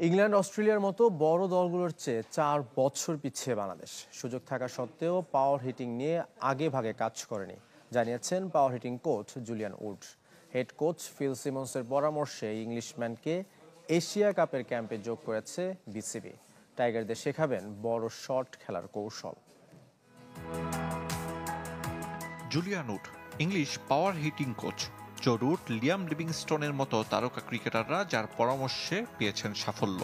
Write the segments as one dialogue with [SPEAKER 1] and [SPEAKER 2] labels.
[SPEAKER 1] England অস্ট্রেলিয়ার মতো বড় দলগুলোর চেয়ে 4 বছর পিছিয়ে বাংলাদেশ। সুযোগ থাকা সত্ত্বেও পাওয়ার হিটিং নিয়ে আগে ভাগে কাজ করেনি, জানিয়েছেন power hitting coach Julian Wood. Head coach Phil সিমন্সের পরামর্শে ইংলিশম্যানকে এশিয়া কাপের ক্যাম্পে যোগ করেছে বিসিবি। টাইগারদের শেখাবেন বড় শট খেলার কৌশল।
[SPEAKER 2] Julian Wood English power hitting coach. Joe Root, Liam লিভিংস্টোনের মতো তারকা ক্রিকেটাররা যার পরামর্শে পেয়েছেন সাফল্য।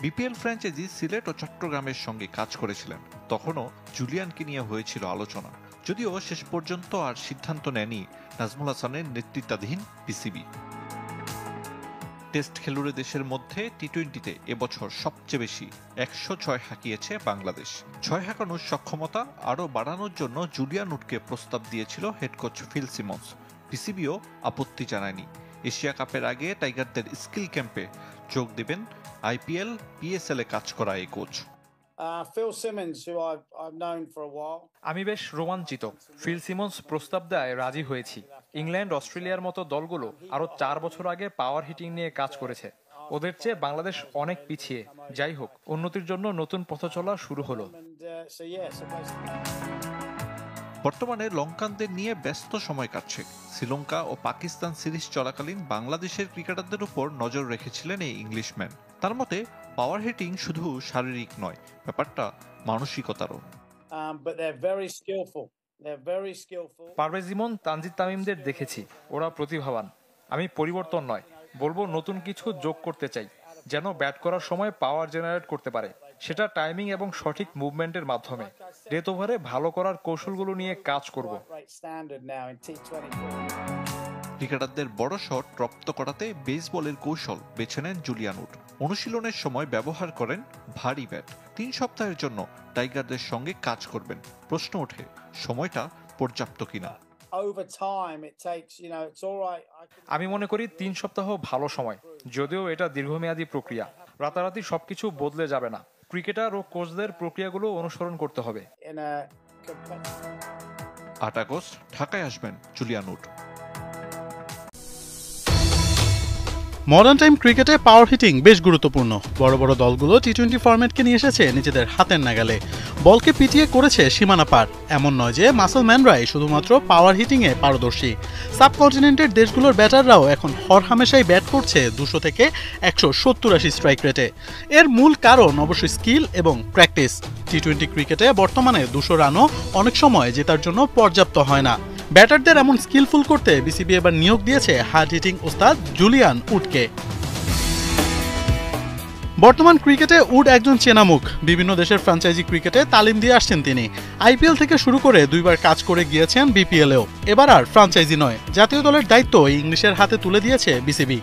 [SPEAKER 2] বিপিএল ফ্র্যাঞ্চাইজি সিলেট ও চট্টগ্রামের সঙ্গে কাজ করেছিলেন, তখনও জুলিয়ানকে নিয়ে হয়েছিল আলোচনা, যদিও শেষ পর্যন্ত আর সিদ্ধান্ত নেয়নি নাজমুল হাসানের নেতৃত্বাধীন বিসিবি। টেস্ট খেলুড়ে দেশের মধ্যে টি-20তে এবছর সবচেয়ে বেশি 106 হাঁকিয়েছে বাংলাদেশ। 6 হাঁকানোর সক্ষমতা আরও বাড়ানোর জন্য জুলিয়ান উডকে প্রস্তাব দিয়েছিল হেড কোচ ফিল সিমন্স। বিসিবিও আপত্তি জানায়নি। এশিয়া কাপের আগে টাইগারদের স্কিল ক্যাম্পে যোগ দেবেন আইপিএল, পিএসএল এ কাজ করা এই কোচ।
[SPEAKER 3] আমি বেশ রোমাঞ্চিত। ফিল সিমন্স প্রস্তাব দেয় রাজি হয়েছি। ইংল্যান্ড অস্ট্রেলিয়ার মতো দলগুলো আরো 4 বছর আগে পাওয়ার হিটিং নিয়ে কাজ করেছে। ওদের চেয়ে বাংলাদেশ অনেক পিছিয়ে। যাই হোক, উন্নতির জন্য নতুন পথ চলা শুরু হলো।
[SPEAKER 2] বর্তমানে লঙ্কানদের নিয়ে ব্যস্ত সময় কাটছে। শ্রীলঙ্কা ও পাকিস্তান সিরিজ চলাকালীন বাংলাদেশের ক্রিকেটারদের উপর নজর রেখেছিলেন এই ইংলিশম্যান। তার মতে পাওয়ার হিটিং শুধু শারীরিক নয়, ব্যাপারটা মানসিকতারও।
[SPEAKER 3] পারভেজ ইমন, তানজিদ তামিমদের দেখেছি, ওরা প্রতিভাবান। আমি পরিবর্তন নয়, বলবো নতুন কিছু যোগ করতে চাই, যেন ব্যাট করার সময় পাওয়ার জেনারেট করতে পারে। সেটা টাইমিং এবং সঠিক মুভমেন্টের মাধ্যমে। ডেথ ওভারে ভালো করার কৌশলগুলো নিয়ে কাজ করব।
[SPEAKER 2] ক্রিকেটারদের বড় শট রপ্ত করাতে বেসবলের কৌশল বেছে নেন জুলিয়ান উড। অনুশীলনের সময় ব্যবহার করেন ভারী ব্যাট। 3 সপ্তাহের জন্য টাইগারদের সঙ্গে কাজ করবেন। প্রশ্ন ওঠে, সময়টা পর্যাপ্ত কিনা।
[SPEAKER 3] আমি মনে করি 3 সপ্তাহ ভালো সময়, যদিও এটা দীর্ঘমেয়াদী প্রক্রিয়া। রাতারাতি সবকিছু বদলে যাবে না। ক্রিকেটার ও কোচদের প্রক্রিয়াগুলো অনুসরণ করতে হবে।
[SPEAKER 2] 8 আগস্ট ঢাকায় আসবেন জুলিয়ান উড।
[SPEAKER 4] মডার্ন টাইম ক্রিকেটে পাওয়ার হিটিং বেশ গুরুত্বপূর্ণ। বড় বড় দলগুলো টি-20 ফরম্যাটকে নিয়ে এসেছে নিজেদের হাতের নাগালে। বলকে পিটিয়ে করেছে সীমানা পার। এমন নয় যে মাসলম্যানরাই শুধুমাত্র পাওয়ার হিটিংয়ে পারদর্শী। সাবকন্টিনেন্টের দেশগুলোর ব্যাটাররাও এখন হরহামেশাই ব্যাট করছে 200 থেকে 170-80 স্ট্রাইক রেটে। এর মূল কারণ অবশ্যই স্কিল এবং প্র্যাকটিস। টি-20 ক্রিকেটে বর্তমানে 200 রানও অনেক সময় জেতার জন্য পর্যাপ্ত হয় না। ব্যাটারদের এমন স্কিলফুল করতে বিসিবি এবার নিয়োগ দিয়েছে হার্ড হিটিং ওস্তাদ জুলিয়ান উডকে। বর্তমান ক্রিকেটে উড একজন চেনা মুখ। বিভিন্ন দেশের ফ্র্যাঞ্চাইজি ক্রিকেটে তালিম দিয়ে আসছেন তিনি। আইপিএল থেকে শুরু করে 2 বার কাজ করে গিয়েছেন বিপিএলেও। এবার আর ফ্র্যাঞ্চাইজি নয়, জাতীয় দলের দায়িত্ব ইংলিশের হাতে তুলে দিয়েছে বিসিবি।